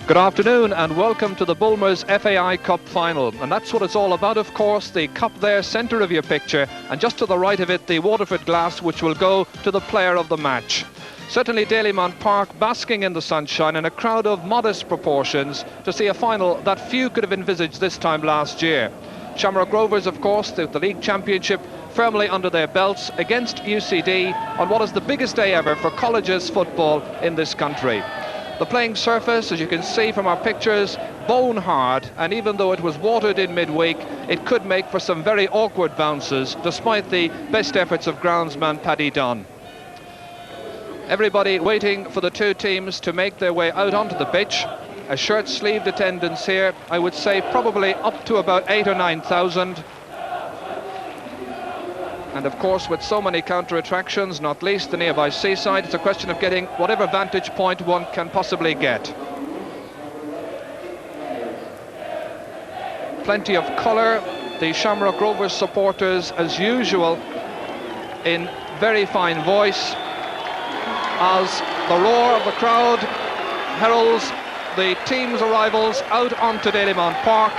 Good afternoon and welcome to the Bulmers FAI Cup final, and that's what it's all about, of course. The cup there, centre of your picture, and just to the right of it the Waterford glass, which will go to the player of the match. Certainly Dalymount Park basking in the sunshine and a crowd of modest proportions to see a final that few could have envisaged this time last year. Shamrock Rovers, of course, the league championship firmly under their belts against UCD on what is the biggest day ever for colleges football in this country. The playing surface, as you can see from our pictures, bone hard, and even though it was watered in midweek, it could make for some very awkward bounces, despite the best efforts of groundsman Paddy Dunn. Everybody waiting for the two teams to make their way out onto the pitch. A shirt-sleeved attendance here, I would say probably up to about 8,000 or 9,000. And of course, with so many counter-attractions, not least the nearby seaside, it's a question of getting whatever vantage point one can possibly get. Plenty of colour. The Shamrock Rovers supporters, as usual, in very fine voice, as the roar of the crowd heralds the team's arrivals out onto Dalymount Park.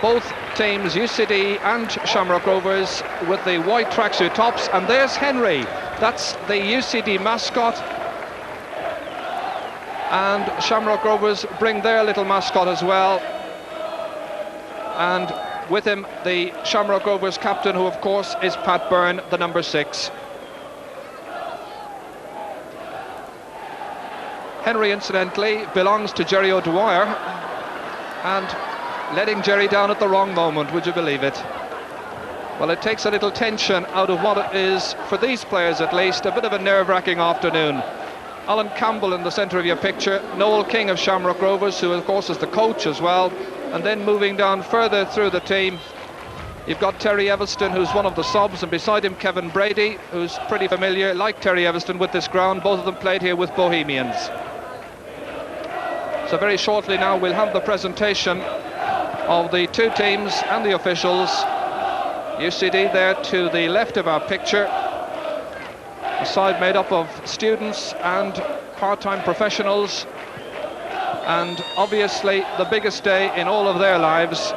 Both teams, UCD and Shamrock Rovers, with the white tracksuit tops, and there's Henry, that's the UCD mascot, and Shamrock Rovers bring their little mascot as well, and with him the Shamrock Rovers captain, who of course is Pat Byrne, the number 6. Henry, incidentally, belongs to Jerry O'Dwyer, and letting Jerry down at the wrong moment, would you believe it? Well, it takes a little tension out of what it is, for these players at least, a bit of a nerve-wracking afternoon. Alan Campbell in the centre of your picture, Noel King of Shamrock Rovers, who of course is the coach as well, and then moving down further through the team, you've got Terry Everston, who's one of the subs, and beside him Kevin Brady, who's pretty familiar, like Terry Everston, with this ground. Both of them played here with Bohemians. So very shortly now we'll have the presentation of the two teams and the officials. UCD there to the left of our picture, a side made up of students and part-time professionals, and obviously the biggest day in all of their lives.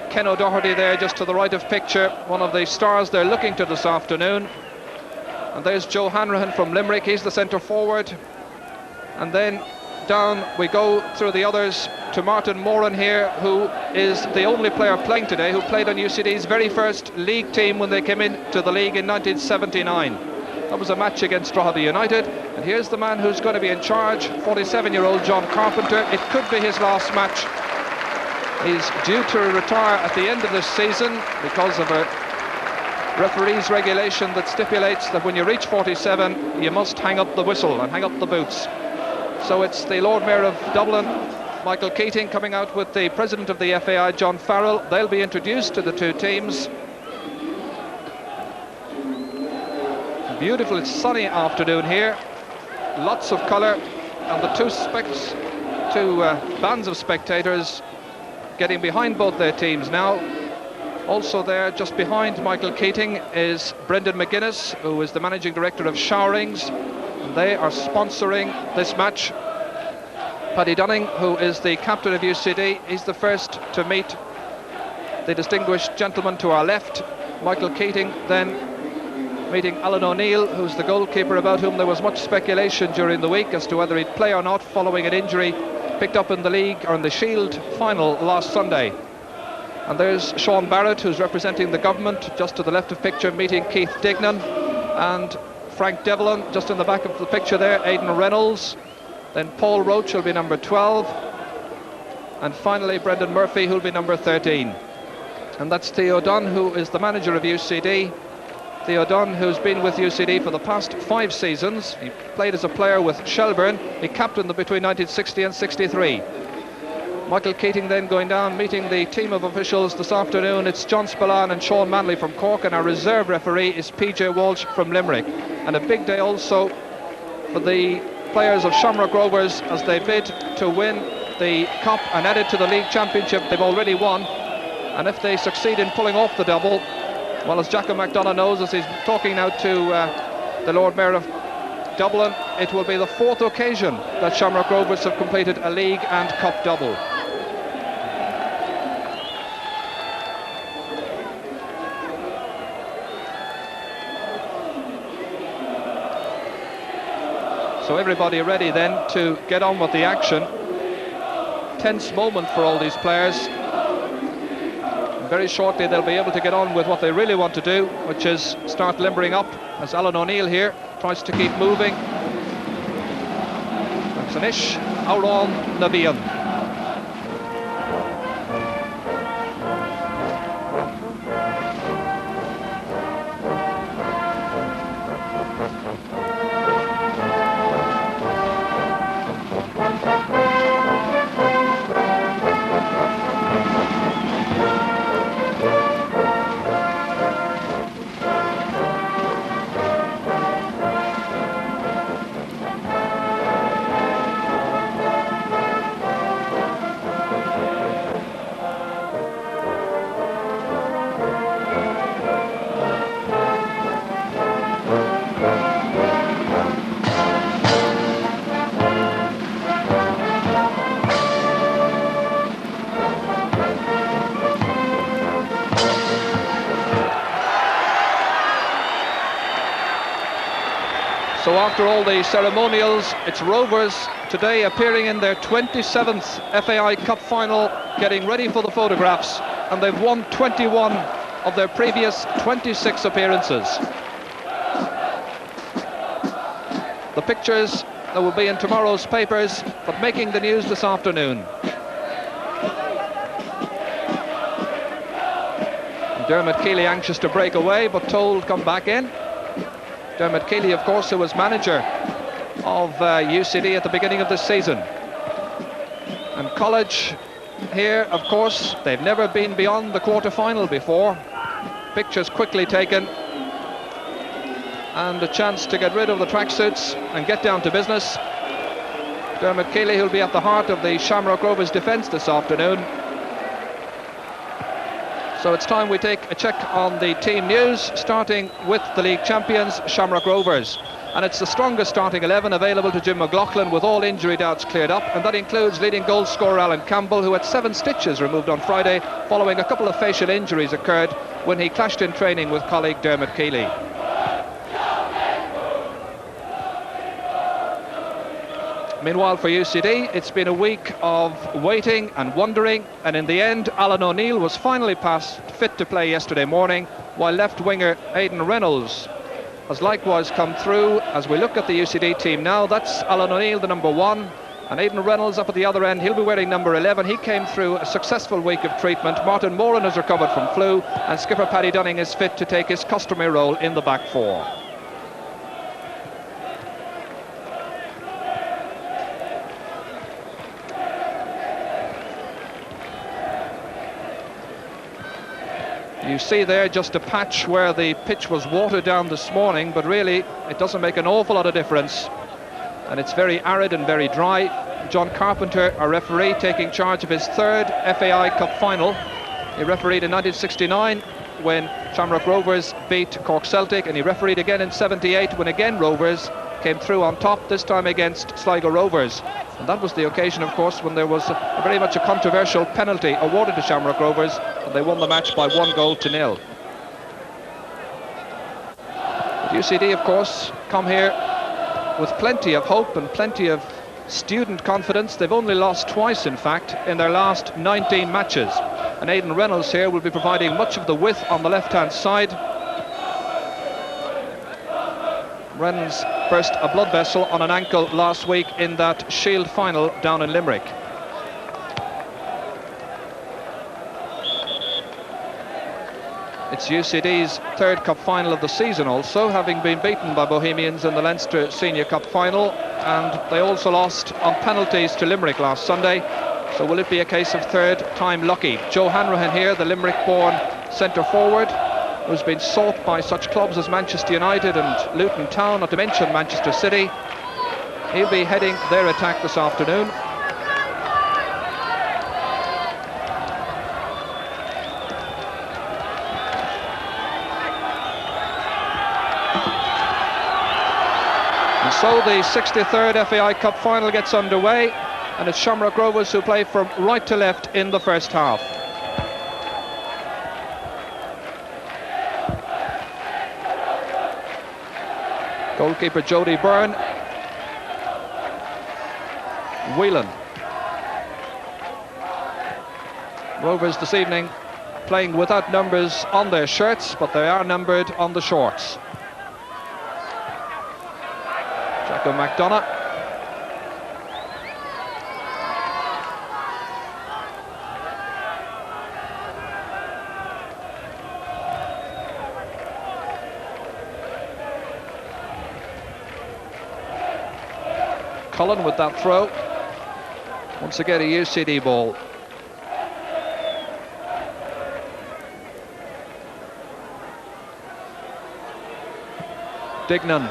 Ken O'Doherty there just to the right of picture, one of the stars they're looking to this afternoon. And there's Joe Hanrahan from Limerick, he's the centre forward. And then down we go through the others to Martin Moran here, who is the only player playing today who played on UCD's very first league team when they came into the league in 1979. That was a match against Drogheda United, and here's the man who's going to be in charge, 47-year-old John Carpenter. It could be his last match. He's due to retire at the end of this season because of a referee's regulation that stipulates that when you reach 47 you must hang up the whistle and hang up the boots. So it's the Lord Mayor of Dublin, Michael Keating, coming out with the President of the FAI, John Farrell. They'll be introduced to the two teams. Beautiful, it's sunny afternoon here. Lots of colour, and the two bands of spectators getting behind both their teams now. Also there, just behind Michael Keating, is Brendan McGuinness, who is the Managing Director of Showerings. They are sponsoring this match. Paddy Dunning, who is the captain of UCD, he's the first to meet the distinguished gentleman to our left. Michael Keating then meeting Alan O'Neill, who's the goalkeeper, about whom there was much speculation during the week as to whether he'd play or not following an injury picked up in the league or in the Shield final last Sunday. And there's Sean Barrett, who's representing the government, just to the left of picture, meeting Keith Dignan, and Frank Devlin just in the back of the picture there, Aidan Reynolds. Then Paul Roach will be number 12, and finally Brendan Murphy, who'll be number 13. And that's Theo Dunn, who is the manager of UCD. Theo Dunn, who's been with UCD for the past 5 seasons. He played as a player with Shelburne. He captained them between 1960 and 63. Michael Keating then going down, meeting the team of officials this afternoon. It's John Spillane and Sean Manley from Cork, and our reserve referee is PJ Walsh from Limerick. And a big day also for the players of Shamrock Rovers as they bid to win the cup and add it to the league championship they've already won. And if they succeed in pulling off the double, well, as Jacob McDonagh knows, as he's talking now to the Lord Mayor of Dublin, it will be the 4th occasion that Shamrock Rovers have completed a league and cup double. So everybody ready then to get on with the action. Tense moment for all these players. Very shortly they'll be able to get on with what they really want to do, which is start limbering up, as Alan O'Neill here tries to keep moving. Sanish Auron Nabian. So after all the ceremonials, it's Rovers today appearing in their 27th FAI Cup final, getting ready for the photographs, and they've won 21 of their previous 26 appearances. The pictures that will be in tomorrow's papers, but making the news this afternoon. And Dermot Keeley anxious to break away, but told come back in. Dermot Keeley, of course, who was manager of UCD at the beginning of this season. And College here, of course, they've never been beyond the quarter-final before. Pictures quickly taken. And a chance to get rid of the tracksuits and get down to business. Dermot Keeley, who'll be at the heart of the Shamrock Rovers defence this afternoon. So it's time we take a check on the team news, starting with the league champions, Shamrock Rovers. And it's the strongest starting 11 available to Jim McLaughlin, with all injury doubts cleared up, and that includes leading goal scorer Alan Campbell, who had 7 stitches removed on Friday following a couple of facial injuries occurred when he clashed in training with colleague Dermot Keeley. Meanwhile, for UCD, it's been a week of waiting and wondering, and in the end, Alan O'Neill was finally passed fit to play yesterday morning, while left winger Aidan Reynolds has likewise come through. As we look at the UCD team now, that's Alan O'Neill, the number 1, and Aidan Reynolds up at the other end. He'll be wearing number 11. He came through a successful week of treatment. Martin Moran has recovered from flu, and skipper Paddy Dunning is fit to take his customary role in the back 4. You see there just a patch where the pitch was watered down this morning, but really it doesn't make an awful lot of difference, and it's very arid and very dry. John Carpenter, our referee, taking charge of his 3rd FAI Cup final. He refereed in 1969 when Shamrock Rovers beat Cork Celtic, and he refereed again in 78 when again Rovers came through on top, this time against Sligo Rovers. And that was the occasion, of course, when there was a very much a controversial penalty awarded to Shamrock Rovers, and they won the match by 1-0. But UCD, of course, come here with plenty of hope and plenty of student confidence. They've only lost twice, in fact, in their last 19 matches. And Aidan Reynolds here will be providing much of the width on the left-hand side. Reynolds burst a blood vessel on an ankle last week in that Shield final down in Limerick. It's UCD's 3rd cup final of the season also, having been beaten by Bohemians in the Leinster Senior Cup final, and they also lost on penalties to Limerick last Sunday. So will it be a case of 3rd time lucky? Joe Hanrahan here, the Limerick-born centre forward, who's been sought by such clubs as Manchester United and Luton Town, not to mention Manchester City. He'll be heading their attack this afternoon. And so the 63rd FAI Cup final gets underway, and it's Shamrock Rovers who play from right to left in the first half. Goalkeeper Jody Byrne. Whelan. Rovers this evening playing without numbers on their shirts, but they are numbered on the shorts. Jacko McDonough. Cullen with that throw. Once again a UCD ball. Dignan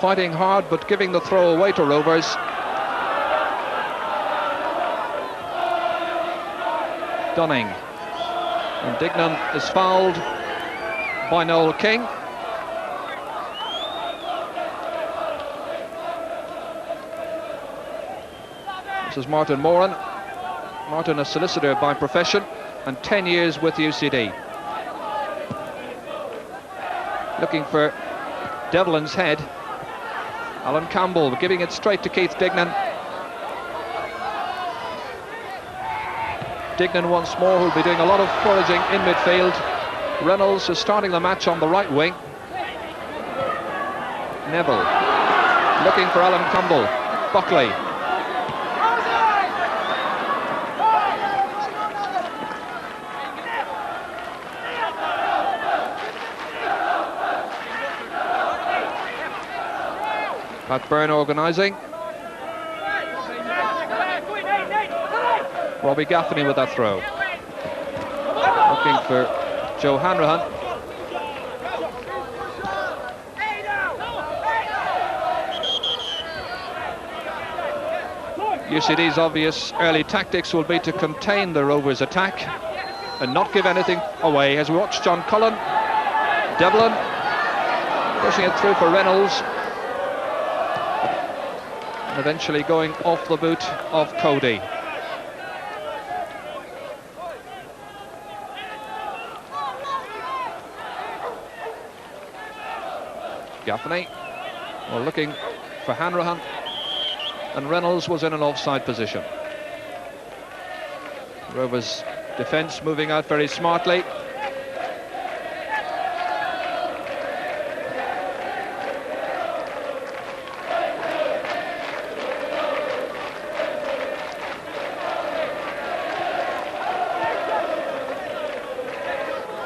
fighting hard but giving the throw away to Rovers. Dunning. And Dignan is fouled by Noel King. This is Martin Moran. Martin, a solicitor by profession and 10 years with UCD. Looking for Devlin's head. Alan Campbell giving it straight to Keith Dignan. Dignan once more, who'll be doing a lot of foraging in midfield. Reynolds is starting the match on the right wing. Neville looking for Alan Campbell. Buckley. Pat Byrne organising. Robbie Gaffney with that throw. Looking for Joe Hanrahan. UCD's obvious early tactics will be to contain the Rovers' attack and not give anything away. As we watch John Cullen, Devlin pushing it through for Reynolds. Eventually going off the boot of Cody. Gaffney, well, looking for Hanrahan, and Reynolds was in an offside position. Rovers' defence moving out very smartly.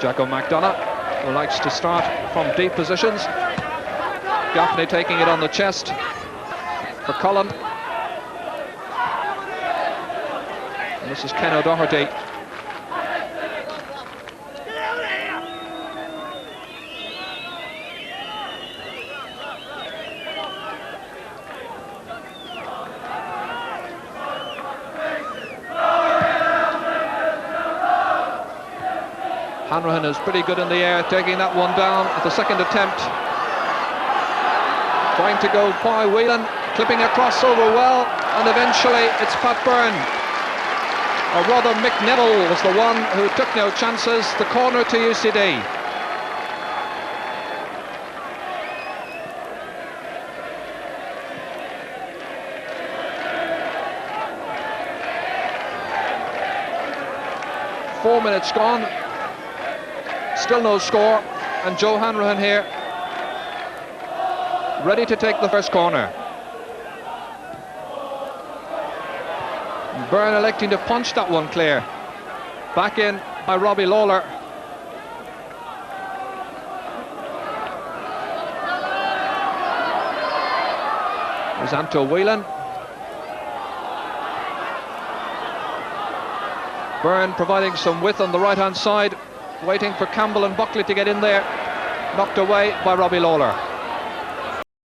Jacko McDonough, who likes to start from deep positions. Gaffney taking it on the chest for Cullen. And this is Ken O'Doherty. Hanrahan is pretty good in the air, taking that one down at the second attempt. Trying to go by Whelan, clipping across over well, and eventually it's Pat Byrne. Or rather, Mick Neville was the one who took no chances. The corner to UCD. Four minutes gone. Still no score, and Joe Hanrahan here, ready to take the first corner. Byrne electing to punch that one clear. Back in by Robbie Lawler. There's Anto Whelan. Byrne providing some width on the right-hand side, waiting for Campbell and Buckley to get in there. Knocked away by Robbie Lawler.